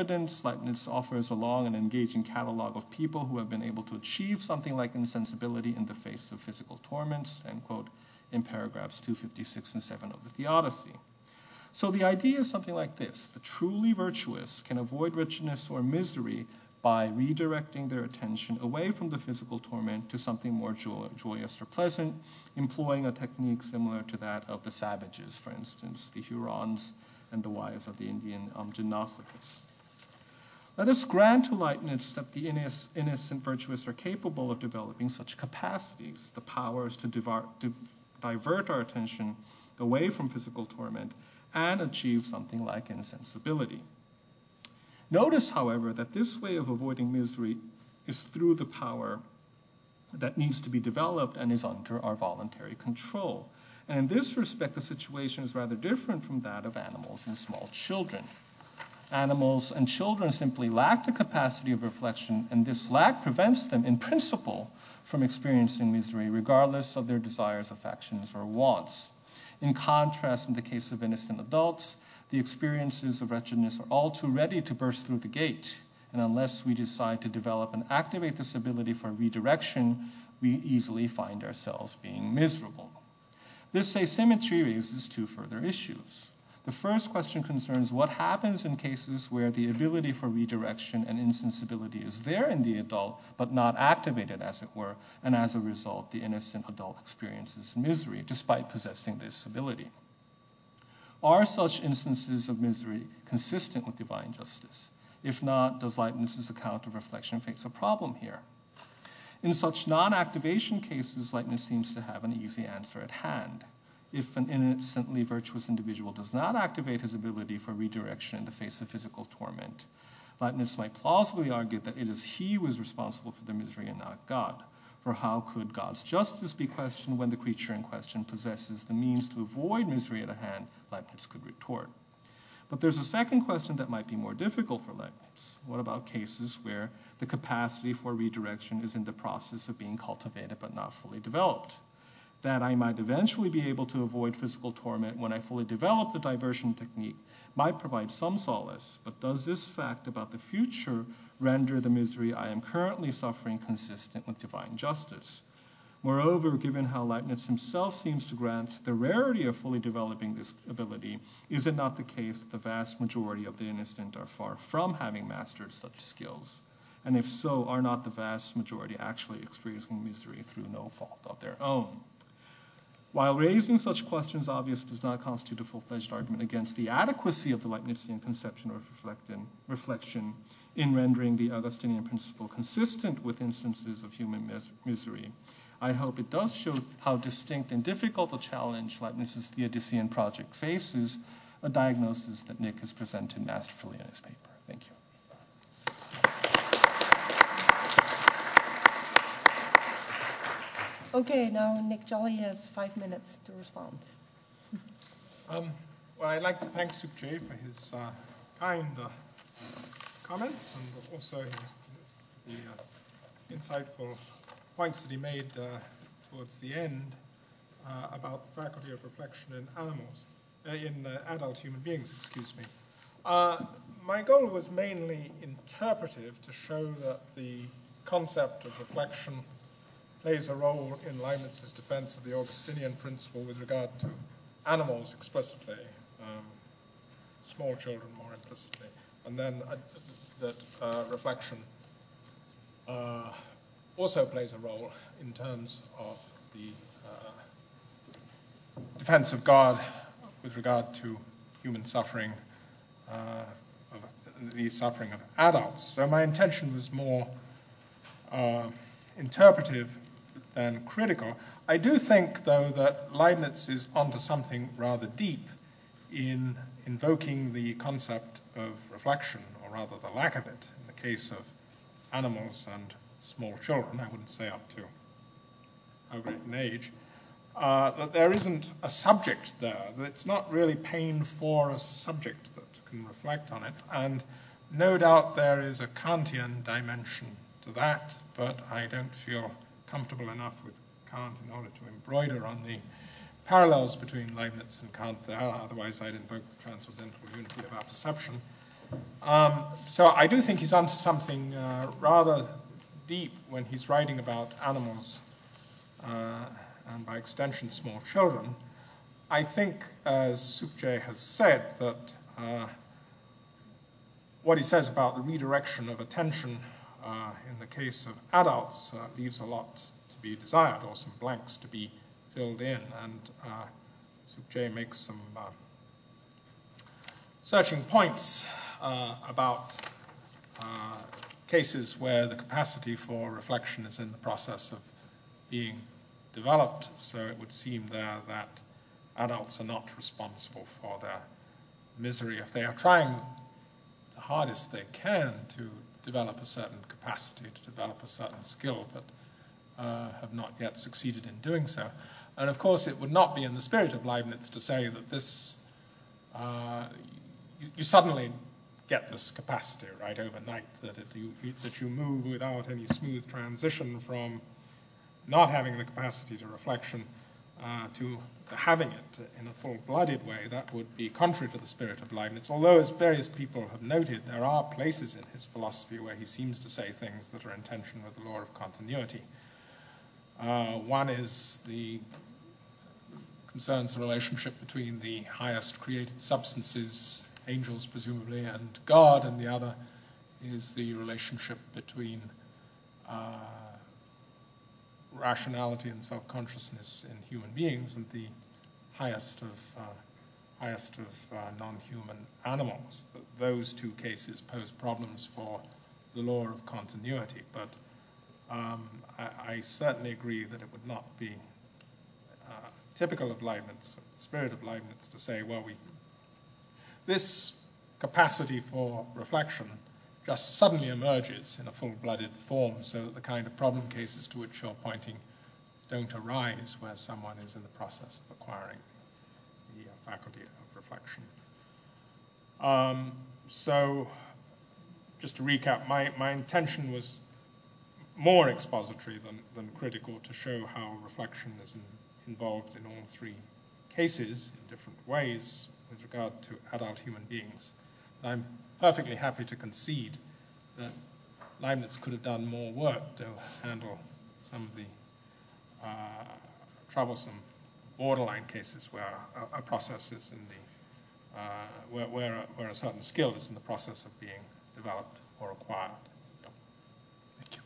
evidence, Leibniz offers a long and engaging catalog of people who have been able to achieve something like insensibility in the face of physical torments, end quote, in paragraphs 256 and 7 of the Theodicy. So the idea is something like this: the truly virtuous can avoid wretchedness or misery by redirecting their attention away from the physical torment to something more joyous or pleasant, employing a technique similar to that of the savages, for instance, the Hurons and the wives of the Indian Genocidas. Let us grant to Leibniz that the innocent virtuous are capable of developing such capacities, the powers to divert our attention away from physical torment and achieve something like insensibility. Notice, however, that this way of avoiding misery is through the power that needs to be developed and is under our voluntary control. And in this respect, the situation is rather different from that of animals and small children. Animals and children simply lack the capacity of reflection, and this lack prevents them, in principle, from experiencing misery, regardless of their desires, affections, or wants. In contrast, in the case of innocent adults, the experiences of wretchedness are all too ready to burst through the gate, and unless we decide to develop and activate this ability for redirection, we easily find ourselves being miserable. This asymmetry raises two further issues. The first question concerns what happens in cases where the ability for redirection and insensibility is there in the adult, but not activated, as it were, and as a result, the innocent adult experiences misery despite possessing this ability. Are such instances of misery consistent with divine justice? If not, does Leibniz's account of reflection face a problem here? In such non-activation cases, Leibniz seems to have an easy answer at hand. If an innocently virtuous individual does not activate his ability for redirection in the face of physical torment, Leibniz might plausibly argue that it is he who is responsible for the misery and not God. For how could God's justice be questioned when the creature in question possesses the means to avoid misery at hand, Leibniz could retort. But there's a second question that might be more difficult for Leibniz. What about cases where the capacity for redirection is in the process of being cultivated but not fully developed? That I might eventually be able to avoid physical torment when I fully develop the diversion technique might provide some solace, but does this fact about the future render the misery I am currently suffering consistent with divine justice? Moreover, given how Leibniz himself seems to grant the rarity of fully developing this ability, is it not the case that the vast majority of the innocent are far from having mastered such skills? And if so, are not the vast majority actually experiencing misery through no fault of their own? While raising such questions obviously does not constitute a full-fledged argument against the adequacy of the Leibnizian conception of reflection in rendering the Augustinian principle consistent with instances of human misery, I hope it does show how distinct and difficult a challenge Leibniz's Theodicean project faces, a diagnosis that Nick has presented masterfully in his paper. Thank you. Okay, now Nick Jolley has 5 minutes to respond. Well, I'd like to thank Sukjae for his kind comments and also the insightful points that he made towards the end about the faculty of reflection in animals, in adult human beings, excuse me. My goal was mainly interpretive, to show that the concept of reflection plays a role in Leibniz's defense of the Augustinian principle with regard to animals explicitly, small children more implicitly, and then that reflection also plays a role in terms of the defense of God with regard to human suffering, the suffering of adults. So my intention was more interpretive than critical. I do think, though, that Leibniz is onto something rather deep in invoking the concept of reflection, or rather the lack of it, in the case of animals and small children. I wouldn't say up to how great an age. That there isn't a subject there, that it's not really pain for a subject that can reflect on it, and no doubt there is a Kantian dimension to that, but I don't feel comfortable enough with Kant in order to embroider on the parallels between Leibniz and Kant there, otherwise I'd invoke the transcendental unity of our perception. So I do think he's onto something rather deep when he's writing about animals and by extension small children. I think, as Sukjae has said, that what he says about the redirection of attention in the case of adults leaves a lot to be desired, or some blanks to be filled in. And Sukjae makes some searching points about cases where the capacity for reflection is in the process of being developed. So it would seem there that adults are not responsible for their misery if they are trying the hardest they can to develop a certain capacity, to develop a certain skill, but have not yet succeeded in doing so. And of course, it would not be in the spirit of Leibniz to say that this, you suddenly get this capacity, right, overnight, that you move without any smooth transition from not having the capacity to reflection to having it in a full-blooded way. That would be contrary to the spirit of Leibniz, although, as various people have noted, there are places in his philosophy where he seems to say things that are in tension with the law of continuity. One is concerns the relationship between the highest created substances, angels presumably, and God, and the other is the relationship between rationality and self-consciousness in human beings and the highest of non-human animals. Those two cases pose problems for the law of continuity, but I certainly agree that it would not be typical of Leibniz, the spirit of Leibniz, to say, well, this capacity for reflection just suddenly emerges in a full-blooded form, so that the kind of problem cases to which you're pointing don't arise where someone is in the process of acquiring the faculty of reflection. So, just to recap, my intention was more expository than critical, to show how reflection is involved in all three cases in different ways with regard to adult human beings. I'm perfectly happy to concede that Leibniz could have done more work to handle some of the troublesome borderline cases where a process is in the where a certain skill is in the process of being developed or acquired. Yeah. Thank you.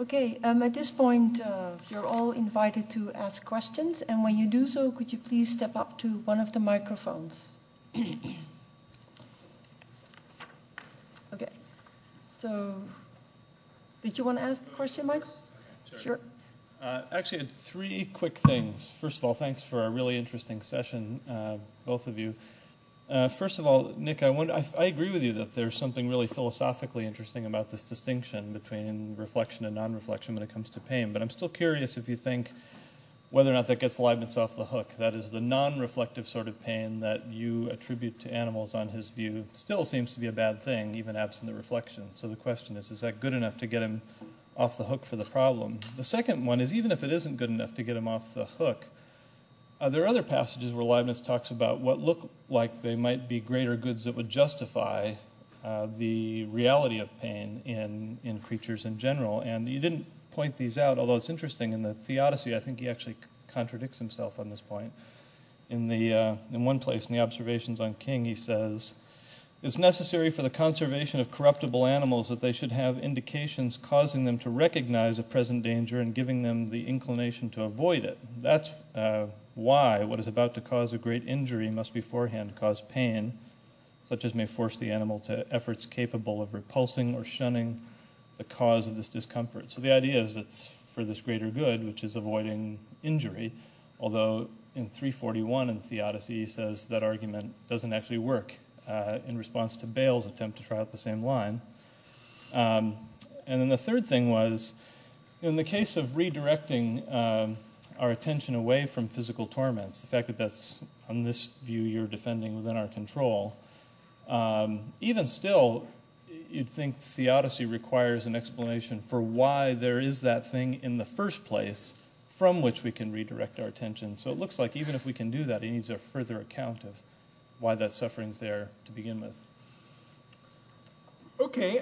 Okay, at this point, you're all invited to ask questions, and when you do so, could you please step up to one of the microphones? Okay, so did you want to ask a question, Mike? Sure. Actually, I had three quick things. First of all, thanks for a really interesting session, both of you. First of all, Nick, I agree with you that there's something really philosophically interesting about this distinction between reflection and non-reflection when it comes to pain, but I'm still curious if you think whether or not that gets Leibniz off the hook. That is, the non-reflective sort of pain that you attribute to animals on his view still seems to be a bad thing, even absent the reflection. So the question is that good enough to get him off the hook for the problem? The second one is, even if it isn't good enough to get him off the hook, there are other passages where Leibniz talks about what look like they might be greater goods that would justify the reality of pain in creatures in general. And you didn't point these out, although it's interesting. In the Theodicy, I think he actually contradicts himself on this point. In one place, in the Observations on King, he says, "It's necessary for the conservation of corruptible animals that they should have indications causing them to recognize a present danger and giving them the inclination to avoid it. That's why what is about to cause a great injury must beforehand cause pain, such as may force the animal to efforts capable of repulsing or shunning the cause of this discomfort." So the idea is it's for this greater good, which is avoiding injury, although in 341 in the Theodicy he says that argument doesn't actually work in response to Bayle's attempt to try out the same line. And then the third thing was, in the case of redirecting our attention away from physical torments, the fact that that's, on this view, you're defending within our control, even still, you'd think Theodicy requires an explanation for why there is that thing in the first place from which we can redirect our attention. So it looks like even if we can do that, he needs a further account of why that suffering's there to begin with. Okay.